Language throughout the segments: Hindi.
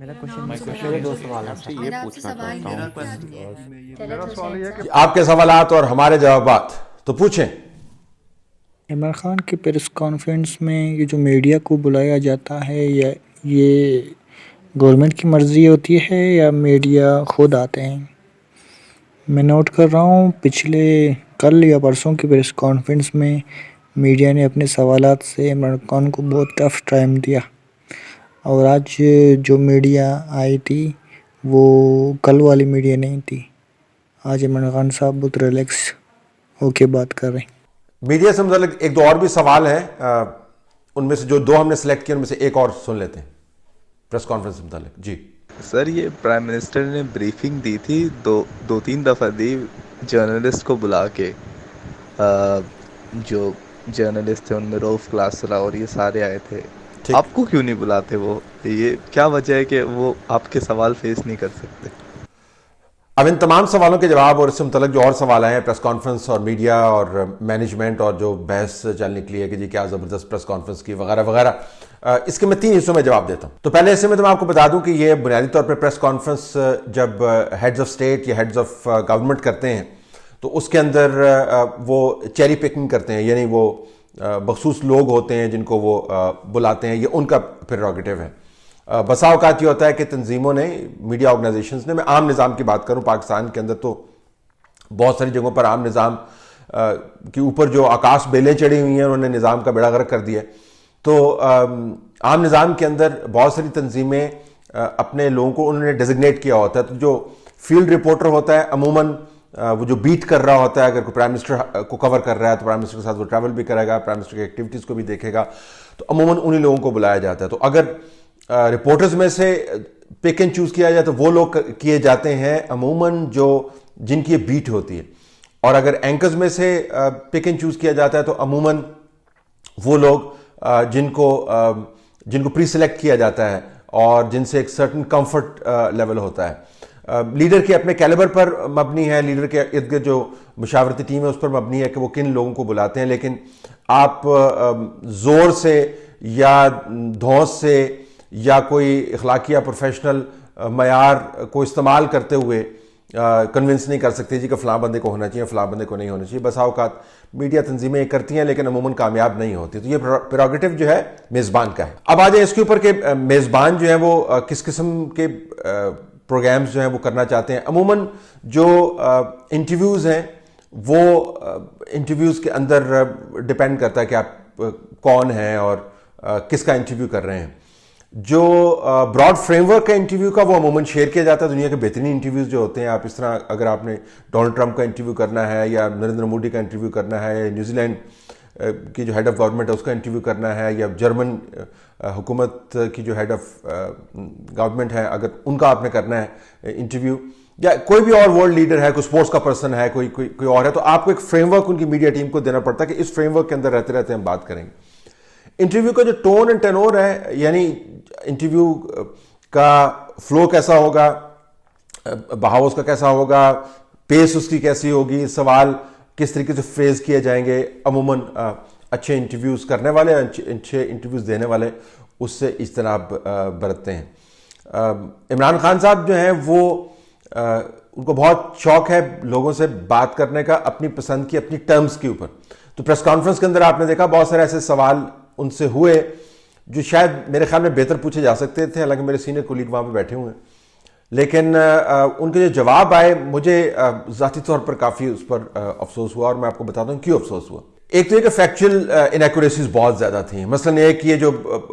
मेरा मेरा क्वेश्चन नाम मेरे दो सुधांशु है। सवाल है आपसे सर। ये मेरा आपसे पूछना सवाल चाहता ये हूँ है मेरा चलो तो सवाल ये है सर कि आपके सवालात और हमारे जवाबात तो पूछें। इमरान खान के प्रेस कॉन्फ्रेंस में ये जो मीडिया को बुलाया जाता है, या ये गवर्नमेंट की मर्ज़ी होती है या मीडिया खुद आते हैं? मैं नोट कर रहा हूँ पिछले कल या परसों की प्रेस कॉन्फ्रेंस में मीडिया ने अपने सवालात से इमरान खान को बहुत टफ टाइम दिया, और आज जो मीडिया आई थी वो कल वाली मीडिया नहीं थी। आज इमरान खान साहब बहुत रिलैक्स होके बात कर रहे हैं। मीडिया से मतलब एक दो और भी सवाल हैं, उनमें से जो दो हमने सेलेक्ट किए उनमें से एक और सुन लेते हैं प्रेस कॉन्फ्रेंस से मुतालिक। जी सर, ये प्राइम मिनिस्टर ने ब्रीफिंग दी थी, दो तीन दफ़ा दी जर्नलिस्ट को बुला के। जो जर्नलिस्ट थे उनमें रऊफ क्लासरा और ये सारे आए थे। ठीक। आपको क्यों नहीं बुलाते? वो ये क्या वजह है कि वो आपके सवाल फेस नहीं कर सकते? अब इन तमाम सवालों के जवाब और इससे मुतल्लिक जो और सवाल आए हैं प्रेस कॉन्फ्रेंस और मीडिया और मैनेजमेंट और जो बहस चल निकली है कि जी क्या ज़बरदस्त प्रेस कॉन्फ्रेंस की वगैरह वगैरह, इसके मैं 3 हिस्सों में जवाब देता हूं। तो पहले हिस्से में तो मैं आपको बता दूं कि ये बुनियादी तौर पर प्रेस कॉन्फ्रेंस जब हेड्स ऑफ स्टेट या हेड्स ऑफ गवर्नमेंट करते हैं तो उसके अंदर वो चेरी पिकिंग करते हैं, यानी वो बखसूस लोग होते हैं जिनको वो बुलाते हैं, ये उनका प्रेरोगेटिव है। बसा औकात ये होता है कि तंजीमों ने, मीडिया ऑर्गेनाइजेशंस ने, मैं आम निज़ाम की बात करूं पाकिस्तान के अंदर तो बहुत सारी जगहों पर आम निज़ाम के ऊपर जो आकाश बेलें चढ़ी हुई हैं उन्होंने निज़ाम का बेड़ा गर्क कर दिया। तो आम निज़ाम के अंदर बहुत सारी तंजीमें अपने लोगों को उन्होंने डेजिग्नेट किया होता है। तो जो फील्ड रिपोर्टर होता है अमूमन वो जो बीट कर रहा होता है, अगर कोई प्राइम मिनिस्टर को कवर कर रहा है तो प्राइम मिनिस्टर के साथ वो ट्रैवल भी करेगा, प्राइम मिनिस्टर की एक्टिविटीज़ को भी देखेगा, तो अमूमन उन्हीं लोगों को बुलाया जाता है। तो अगर रिपोर्टर्स में से पिक एंड चूज किया जाए तो वो लोग किए जाते हैं अमूमन जो जिनकी ये बीट होती है, और अगर एंकर्स में से पिक एंड चूज किया जाता है तो अमूमन वो लोग जिनको प्री सिलेक्ट किया जाता है और जिनसे एक सर्टन कंफर्ट लेवल होता है। लीडर के अपने कैलिबर पर मबनी है, लीडर के इर्द गिर्द जो मुशावरती टीम है उस पर मबनी है कि वो किन लोगों को बुलाते हैं। लेकिन आप जोर से या धौंस से या कोई इखलाकी या प्रोफेशनल मयार को इस्तेमाल करते हुए कन्विंस नहीं कर सकते जी कि फ़लाँ बंदे को होना चाहिए, फ़लाँ बंदे को नहीं होना चाहिए। बस औकात मीडिया तंजीमें करती हैं लेकिन अमूमन कामयाब नहीं होती। तो ये प्रेरोगेटिव जो है मेज़बान का है। अब आ जाए इसके ऊपर कि मेज़बान जो है वो किस किस्म के प्रोग्राम्स जो हैं वो करना चाहते हैं। अमूमन जो इंटरव्यूज़ हैं वो इंटरव्यूज़ के अंदर डिपेंड करता है कि आप कौन हैं और किसका इंटरव्यू कर रहे हैं। जो ब्रॉड फ्रेमवर्क का इंटरव्यू का वो अमूमन शेयर किया जाता है। दुनिया के बेहतरीन इंटरव्यूज़ जो होते हैं, आप इस तरह अगर आपने डोनाल्ड ट्रंप का इंटरव्यू करना है या नरेंद्र मोदी का इंटरव्यू करना है या न्यूजीलैंड की जो हेड ऑफ गवर्नमेंट है उसका इंटरव्यू करना है या जर्मन हुकूमत की जो हेड ऑफ गवर्नमेंट है अगर उनका आपने करना है इंटरव्यू, या कोई भी और वर्ल्ड लीडर है, कोई स्पोर्ट्स का पर्सन है, कोई और है, तो आपको एक फ्रेमवर्क उनकी मीडिया टीम को देना पड़ता है कि इस फ्रेमवर्क के अंदर रहते रहते हम बात करेंगे। इंटरव्यू का जो टोन एंड टेनोर है, यानी इंटरव्यू का फ्लो कैसा होगा, बहाव उसका कैसा होगा, पेस उसकी कैसी होगी, सवाल किस तरीके से फ्रेज किए जाएंगे, अमूमन अच्छे इंटरव्यूज करने वाले, अच्छे इंटरव्यूज देने वाले उससे इज्तनाब बरतते हैं। इमरान खान साहब जो हैं वो उनको बहुत शौक है लोगों से बात करने का, अपनी पसंद की, अपनी टर्म्स के ऊपर। तो प्रेस कॉन्फ्रेंस के अंदर आपने देखा बहुत सारे ऐसे सवाल उनसे हुए जो शायद मेरे ख्याल में बेहतर पूछे जा सकते थे, हालांकि मेरे सीनियर कोलीग वहां पे बैठे हुए हैं, लेकिन उनके जो जवाब आए मुझे ज़ाती तौर पर काफ़ी उस पर अफसोस हुआ, और मैं आपको बताता हूँ क्यों अफसोस हुआ। एक तो ये कि फैक्चुअल इनएक्यूरेसीज बहुत ज़्यादा थी। मसलन एक ये जो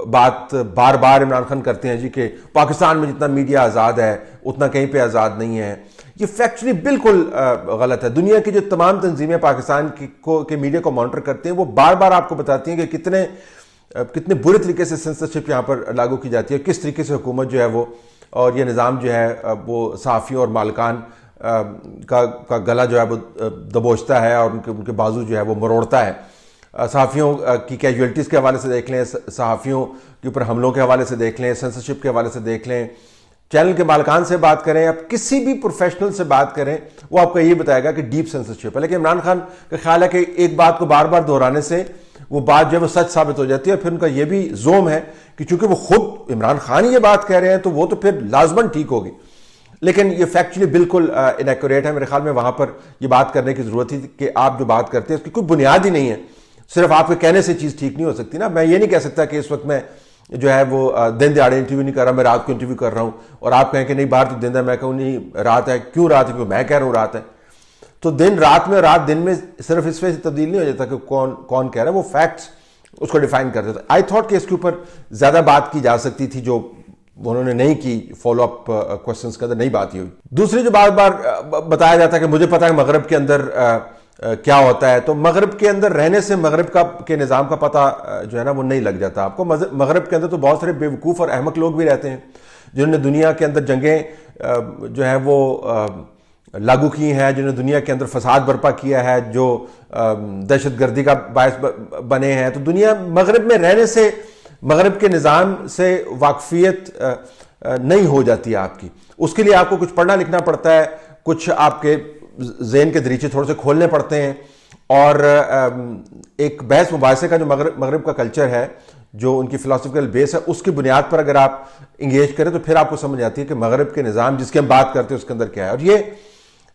बात बार बार इमरान खान करते हैं जी कि पाकिस्तान में जितना मीडिया आज़ाद है उतना कहीं पे आज़ाद नहीं है, ये फैक्चुअली बिल्कुल गलत है। दुनिया की जो तमाम तंजीमें पाकिस्तान के मीडिया को मॉनिटर करते हैं वो बार बार आपको बताती हैं कि कितने बुरे तरीके से सेंसरशिप यहाँ पर लागू की जाती है, किस तरीके से हुकूमत जो है वो और ये निज़ाम जो है वो सहाफ़ियों और मालकान का गला जो है वो दबोचता है और उनके बाजू जो है वो मरोड़ता है। सहाफ़ियों की कैजुअलिटीज़ के हवाले से देख लें, सहाफ़ियों के ऊपर हमलों के हवाले से देख लें, सेंसरशिप के हवाले से देख लें, चैनल के मालकान से बात करें, आप किसी भी प्रोफेशनल से बात करें वो आपको ये बताएगा कि डीप सेंसरशिप है। लेकिन इमरान खान का ख्याल है कि एक बात को बार बार दोहराने से वो बात जो है वो सच साबित हो जाती है। फिर उनका ये भी जोम है कि चूंकि वो खुद इमरान खान ये बात कह रहे हैं तो वो तो फिर लाजमन ठीक होगी, लेकिन ये फैक्चुअली बिल्कुल इनएक्यूरेट है। मेरे ख्याल में वहां पर ये बात करने की जरूरत थी कि आप जो बात करते हैं उसकी कोई बुनियाद ही नहीं है, सिर्फ आपके कहने से चीज ठीक नहीं हो सकती ना। मैं ये नहीं कह सकता कि इस वक्त मैं जो है वो दिन दिहाड़े इंटरव्यू नहीं कर रहा, मैं रात को इंटरव्यू कर रहा हूं और आप कहें कि नहीं बाहर तो दिन है, मैं कहूँ नहीं रात है। क्यों रात है? क्योंकि मैं कह रहा हूँ रात है। तो दिन रात में, रात दिन में सिर्फ इस वजह से तब्दील नहीं हो जाता कि कौन कौन कह रहा है, वो फैक्ट्स उसको डिफाइन कर देता। आई थॉट कि इसके ऊपर ज्यादा बात की जा सकती थी जो उन्होंने नहीं की, फॉलो अप क्वेश्चंस के अंदर नहीं बात हुई। दूसरी जो बार बार बताया जाता है कि मुझे पता है मगरब के अंदर क्या होता है, तो मगरब के अंदर रहने से मगरब के निज़ाम का पता जो है ना वो नहीं लग जाता आपको। मगरब के अंदर तो बहुत सारे बेवकूफ़ और अहमक लोग भी रहते हैं जिन्होंने दुनिया के अंदर जंगें जो है वो लागू की हैं, जिन्होंने दुनिया के अंदर फसाद बर्पा किया है, जो दहशत गर्दी का बायस बने हैं। तो दुनिया मगरब में रहने से मगरब के निज़ाम से वाकफियत नहीं हो जाती आपकी। उसके लिए आपको कुछ पढ़ना लिखना पड़ता है, कुछ आपके ज़हन के दरीचे थोड़े से खोलने पड़ते हैं, और एक बहस मुबाहिसे का जो मगरब का कल्चर है, जो उनकी फिलोसफिकल बेस है, उसकी बुनियाद पर अगर आप इंगेज करें तो फिर आपको समझ आती है कि मगरब के निज़ाम जिसकी हम बात करते हैं उसके अंदर क्या है। और ये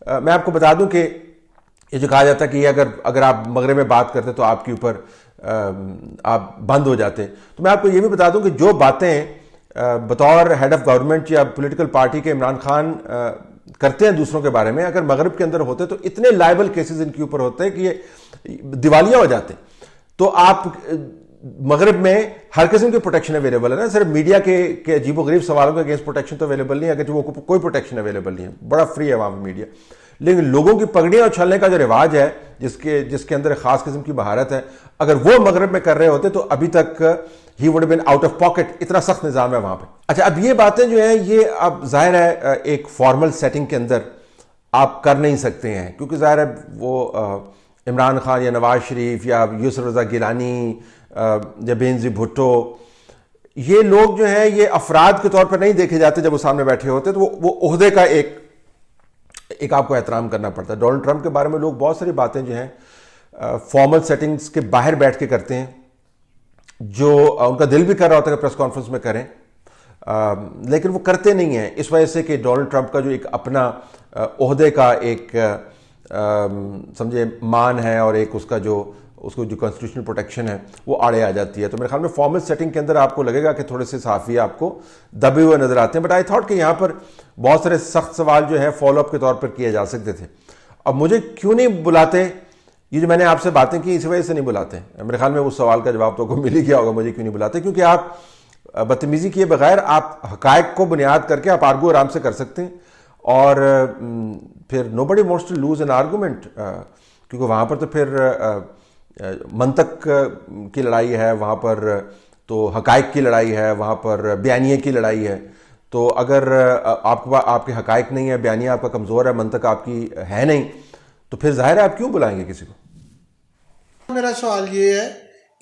मैं आपको बता दूं कि ये जो कहा जाता है कि अगर आप मगरब में बात करते तो आपके ऊपर आप बंद हो जाते, तो मैं आपको ये भी बता दूं कि जो बातें बतौर हेड ऑफ गवर्नमेंट या पॉलिटिकल पार्टी के इमरान खान करते हैं दूसरों के बारे में, अगर मगरब के अंदर होते तो इतने लायबल केसेस इनके ऊपर होते हैं कि ये दिवालिया हो जाते। तो आप मगरब में हर किस्म की प्रोटेक्शन अवेलेबल है ना, सिर्फ मीडिया के अजीबोगरीब सवालों के अगेंस्ट प्रोटेक्शन तो अवेलेबल नहीं है, अगर वो कोई प्रोटेक्शन अवेलेबल नहीं है, बड़ा फ्री है वहां पर मीडिया। लेकिन लोगों की पगड़ियां उछलने का जो रिवाज है, जिसके अंदर एक खास किस्म की महारत है, अगर वो मगरब में कर रहे होते तो अभी तक ही would been out of pocket. इतना सख्त निजाम है वहां पे। अच्छा, अब ये बातें जो है ये अब जाहिर है एक फॉर्मल सेटिंग के अंदर आप कर नहीं सकते हैं, क्योंकि जाहिर है वो इमरान खान या नवाज शरीफ या यूसुफ रजा गिलानी या बेनजीर भुट्टो, ये लोग जो है ये अफराद के तौर पर नहीं देखे जाते जब वो सामने बैठे होते, तो वो ओहदे का एक आपको एहतराम करना पड़ता है। डोनाल्ड ट्रंप के बारे में लोग बहुत सारी बातें जो हैं फॉर्मल सेटिंग्स के बाहर बैठ के करते हैं, जो उनका दिल भी कर रहा होता है कि प्रेस कॉन्फ्रेंस में करें, लेकिन वो करते नहीं हैं इस वजह से कि डोनाल्ड ट्रंप का जो एक अपना ओहदे का एक समझे मान है और एक उसको जो कॉन्स्टिट्यूशनल प्रोटेक्शन है वो आड़े आ जाती है। तो मेरे ख्याल में फॉर्मल सेटिंग के अंदर आपको लगेगा कि थोड़े से साफी आपको दबे हुए नजर आते हैं, बट आई थॉट कि यहाँ पर बहुत सारे सख्त सवाल जो है फॉलोअप के तौर पर किए जा सकते थे। अब मुझे क्यों नहीं बुलाते, ये जो मैंने आपसे बातें की इस वजह से नहीं बुलाते। मेरे ख्याल में उस सवाल का जवाब तो आपको मिल ही गया होगा मुझे क्यों नहीं बुलाते, क्योंकि आप बदतमीजी किए बगैर आप हकायक को बुनियाद करके आप आर्गू आराम से कर सकते हैं, और फिर nobody wants to lose an argument, क्योंकि वहाँ पर तो फिर मंतक की लड़ाई है, वहाँ पर तो हकायक की लड़ाई है, वहाँ पर बयानिए की लड़ाई है। तो अगर आपके हकायक नहीं है, बयानिया आपका कमज़ोर है, मंतक आपकी है नहीं, तो फिर जाहिर है आप क्यों बुलाएंगे किसी को। मेरा सवाल ये है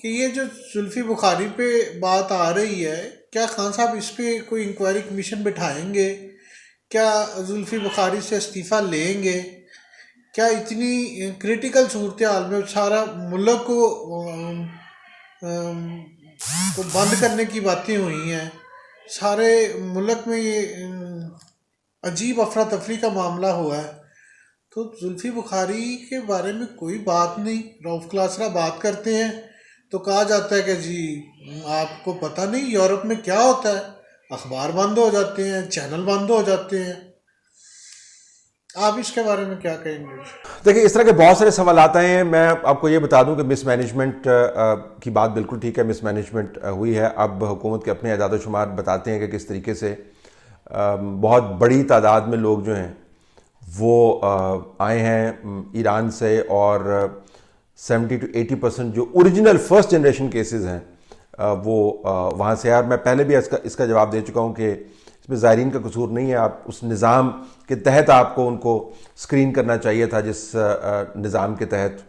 कि ये जो जुल्फी बुखारी पे बात आ रही है, क्या खान साहब इस पे कोई इंक्वायरी कमीशन बिठाएंगे? क्या जुल्फी बुखारी से इस्तीफ़ा लेंगे? क्या इतनी क्रिटिकल सूरत हाल में सारा मुल्क को बंद करने की बातें हुई हैं, सारे मुल्क में ये अजीब अफरा तफरी का मामला हुआ है, तो जुल्फी बुखारी के बारे में कोई बात नहीं। रऊफ क्लासरा बात करते हैं तो कहा जाता है कि जी आपको पता नहीं यूरोप में क्या होता है, अखबार बंद हो जाते हैं, चैनल बंद हो जाते हैं। आप इसके बारे में क्या कहेंगे? देखिए, इस तरह के बहुत सारे सवाल आते हैं। मैं आपको ये बता दूं कि मिसमैनेजमेंट की बात बिल्कुल ठीक है, मिसमैनेजमेंट हुई है। अब हुकूमत के अपने अदाद शुमार बताते हैं कि किस तरीके से बहुत बड़ी तादाद में लोग जो हैं वो आए हैं ईरान से, और 70 to 80% जो ओरिजिनल फर्स्ट जनरेशन केसेस हैं वो वहाँ से। यार मैं पहले भी इसका जवाब दे चुका हूँ कि इसमें ज़ायरीन का कसूर नहीं है। आप उस निज़ाम के तहत आपको उनको स्क्रीन करना चाहिए था, जिस निज़ाम के तहत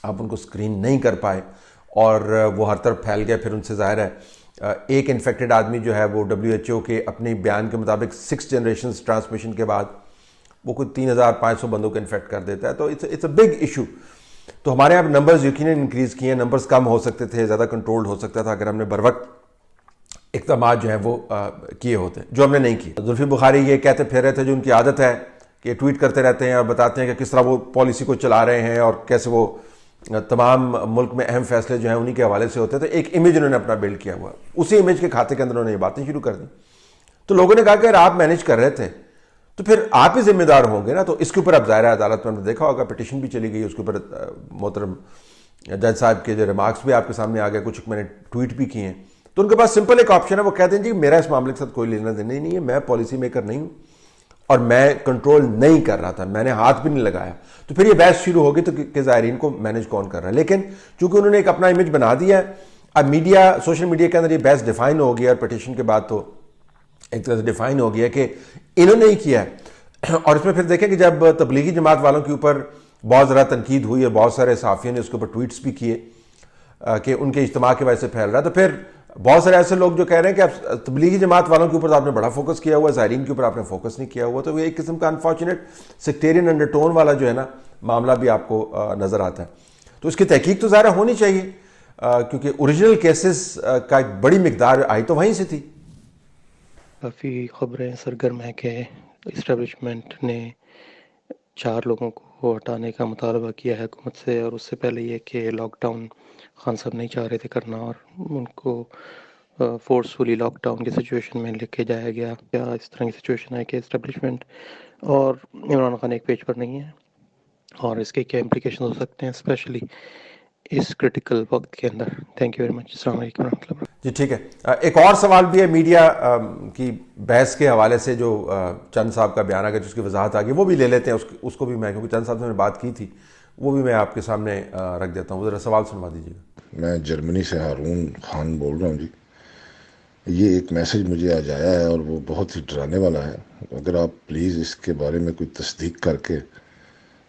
आप उनको स्क्रीन नहीं कर पाए और वो हर तरफ फैल गए। फिर उनसे ज़ाहिर है एक इन्फेक्टेड आदमी जो है वो WHO के अपने बयान के मुताबिक 6 जनरेशन ट्रांसमिशन के बाद वो कोई 3500 बंदों को इन्फेक्ट कर देता है। तो इट्स अ बिग इशू। तो हमारे यहाँ नंबर्स यकीनन इंक्रीज़ किए हैं, नंबर्स कम हो सकते थे, ज़्यादा कंट्रोल्ड हो सकता था अगर हमने बर वक्त इक़दाम जो हैं वो किए होते, जो हमने नहीं किए। जुल्फी बुखारी ये कहते फिर रहे थे, जो उनकी आदत है कि ट्वीट करते रहते हैं और बताते हैं कि किस तरह वो पॉलिसी को चला रहे हैं और कैसे वो तमाम मुल्क में अहम फैसले जो हैं उन्हीं के हवाले से होते हैं। तो एक इमेज उन्होंने अपना बिल्ड किया हुआ, उसी इमेज के खाते के अंदर उन्होंने ये बातें शुरू कर दी। तो लोगों ने कहा कि अगर आप मैनेज कर रहे थे तो फिर आप ही जिम्मेदार होंगे ना। तो इसके ऊपर अब ज़ाहिर है अदालत में हमने देखा होगा, पिटिशन भी चली गई उसके ऊपर। मोहतरम जज साहब के जो रिमार्क्स भी आपके सामने आ गए, कुछ मैंने ट्वीट भी किए हैं। तो उनके पास सिंपल एक ऑप्शन है, वो कहते हैं जी मेरा इस मामले के साथ कोई लेना देना ही नहीं है, मैं पॉलिसी मेकर नहीं हूं और मैं कंट्रोल नहीं कर रहा था, मैंने हाथ भी नहीं लगाया। तो फिर ये बहस शुरू होगी तो कि ज़ायरीन को मैनेज कौन कर रहा है। लेकिन चूंकि उन्होंने एक अपना इमेज बना दिया है, अब मीडिया, सोशल मीडिया के अंदर ये बहस डिफाइन हो गया और पिटिशन के बाद तो एक तरह से डिफाइन हो गया कि इन्होंने ही किया है। और इसमें फिर देखें कि जब तबलीगी जमात वालों के ऊपर बहुत ज़्यादा तनकीद हुई और बहुत सारे सहाफ़ियों ने उसके ऊपर ट्वीट्स भी किए कि उनके इज्तिमा की वजह से फैल रहा है, तो फिर बहुत सारे ऐसे लोग जो कह रहे हैं कि अब तबलीगी जमात वालों के ऊपर तो आपने बड़ा फोकस किया हुआ है, ज़ायरीन के ऊपर आपने फोकस नहीं किया हुआ। तो ये एक किस्म का अनफॉर्चुनेट सेक्टेरियन अंडरटोन वाला जो है ना मामला भी आपको नज़र आता है। तो इसकी तहकीक तो ज़ाहिर होनी चाहिए क्योंकि ओरिजिनल केसेस का एक बड़ी मिकदार आई तो वहीं से थी। काफ़ी ख़बरें सरगर्म है कि इस्टेब्लिशमेंट ने 4 लोगों को हटाने का मुतालबा किया है हुकूमत से, और उससे पहले ये कि लॉकडाउन खान साहब नहीं चाह रहे थे करना और उनको फोर्सफुली लॉकडाउन की सिचुएशन में लेके जाया गया। क्या इस तरह की सिचुएशन है कि इस्टेब्लिशमेंट और इमरान खान एक पेज पर नहीं है और इसके क्या इम्प्लिकेशन हो सकते हैं स्पेशली इस क्रिटिकल वक्त के अंदर। Thank you very much. अस्सलाम वालेकुम रहमतुल्लाह। जी ठीक है। एक और सवाल भी है मीडिया की बहस के हवाले से, जो चंद साहब का बयान आ गया जिसकी वजाहत आ गई, वो भी ले लेते हैं। उसको भी मैं, क्योंकि चंद साहब से मैंने बात की थी, वो भी मैं आपके सामने रख देता हूँ। ज़रा सवाल सुनवा दीजिएगा। मैं जर्मनी से हारून खान बोल रहा हूँ जी। ये एक मैसेज मुझे आज आया है और वो बहुत ही डराने वाला है। अगर आप प्लीज़ इसके बारे में कोई तस्दीक करके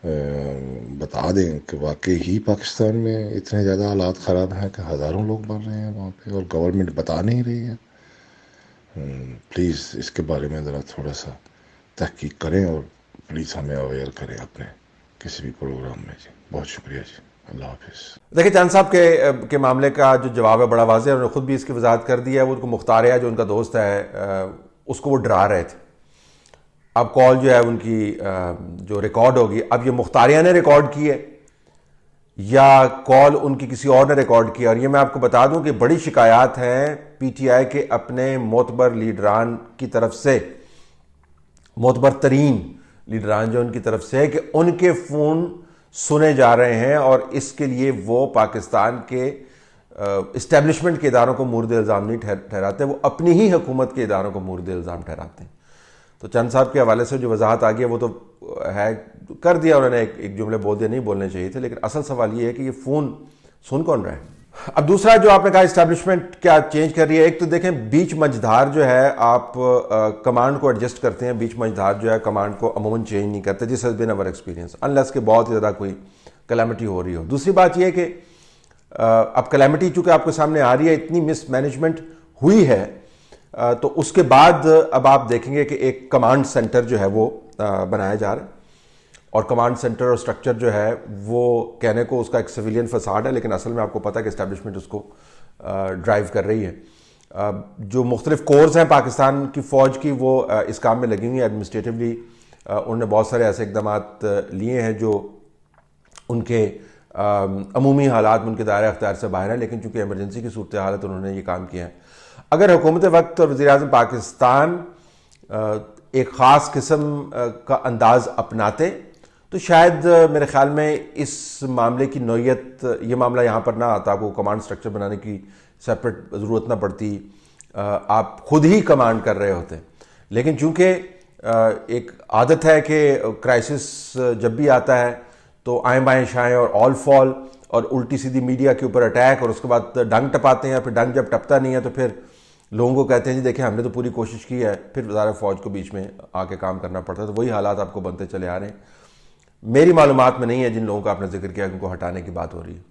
बता दें कि वाकई ही पाकिस्तान में इतने ज़्यादा हालात ख़राब हैं कि हज़ारों लोग मर रहे हैं वहाँ पे और गवर्नमेंट बता नहीं रही है। प्लीज़ इसके बारे में ज़रा थोड़ा सा तहकीक करें और प्लीज़ हमें अवेयर करें अपने किसी भी प्रोग्राम में जी। बहुत शुक्रिया जी। अल्लाह हाफिज़। देखिए चंद साहब के मामले का जो जवाब है बड़ा वाज़ेह है, उन्होंने खुद भी इसकी वजाहत कर दी है। वो उनको मुख्तारिया जो उनका दोस्त है उसको वो डरा रहे थे। अब कॉल जो है उनकी जो रिकॉर्ड होगी, अब ये मुख्तारिया ने रिकॉर्ड की है या कॉल उनकी किसी और ने रिकॉर्ड की। और ये मैं आपको बता दूं कि बड़ी शिकायत हैं पीटीआई के अपने मोतबर लीडरान की तरफ से, मोतबर तरीन लीडरान जो उनकी तरफ से है, कि उनके फ़ोन सुने जा रहे हैं और इसके लिए वो पाकिस्तान के इस्टेब्लिशमेंट के इदारों को मूर्द इल्ज़ाम नहीं ठहराते, वो अपनी ही हुकूमत के इदारों को मूर्द इल्ज़ाम ठहराते हैं। तो चंद साहब के हवाले से जो वजाहत आ गई है वो तो है, कर दिया उन्होंने, एक जुमले बोल दिए, नहीं बोलने चाहिए थे। लेकिन असल सवाल ये है कि ये फ़ोन सुन कौन रहा है। अब दूसरा जो आपने कहा इस्टेब्लिशमेंट क्या चेंज कर रही है, एक तो देखें बीच मंझधार जो है आप कमांड को एडजस्ट करते हैं, बीच मंझधार जो है कमांड को अमूमन चेंज नहीं करते। This has been our experience unless के बहुत ही ज़्यादा कोई कैलेमिटी हो रही हो। दूसरी बात यह है कि अब कैलेमिटी चूँकि आपके सामने आ रही है, इतनी मिसमैनेजमेंट हुई है, तो उसके बाद अब आप देखेंगे कि एक कमांड सेंटर जो है वो बनाया जा रहा है। और कमांड सेंटर और स्ट्रक्चर जो है वो कहने को उसका एक सिविलियन फसाड है, लेकिन असल में आपको पता है कि इस्टेब्लिशमेंट उसको ड्राइव कर रही है। जो मुख्तलिफ कोर्स हैं पाकिस्तान की फ़ौज की, वो इस काम में लगी हुई हैं एडमिनिस्ट्रेटिवली। उन्होंने बहुत सारे ऐसे इकदाम लिए हैं जो उनके अमूमी हालात में उनके दायरा अख्तियार से बाहर है, लेकिन चूँकि एमरजेंसी की सूरत हाल है तो उन्होंने ये काम किया है। अगर हुकूमत वक्त और वज़ीर-ए-आज़म पाकिस्तान एक ख़ास किस्म का अंदाज़ अपनाते तो शायद मेरे ख्याल में इस मामले की नौयत, ये मामला यहाँ पर ना आता, आपको कमांड स्ट्रक्चर बनाने की सेपरेट ज़रूरत ना पड़ती, आप खुद ही कमांड कर रहे होते। लेकिन चूँकि एक आदत है कि क्राइसिस जब भी आता है तो आएँ बाएँ शाएँ और ऑल फॉल और उल्टी सीधी मीडिया के ऊपर अटैक, और उसके बाद डंग टपाते हैं। फिर डंग जब टपता नहीं है तो फिर लोगों को कहते हैं जी देखें हमने तो पूरी कोशिश की है, फिर वज़ारत फ़ौज को बीच में आके काम करना पड़ता है। तो वही हालात आपको बनते चले आ रहे हैं। मेरी मालूमात में नहीं है जिन लोगों का आपने जिक्र किया कि उनको हटाने की बात हो रही है।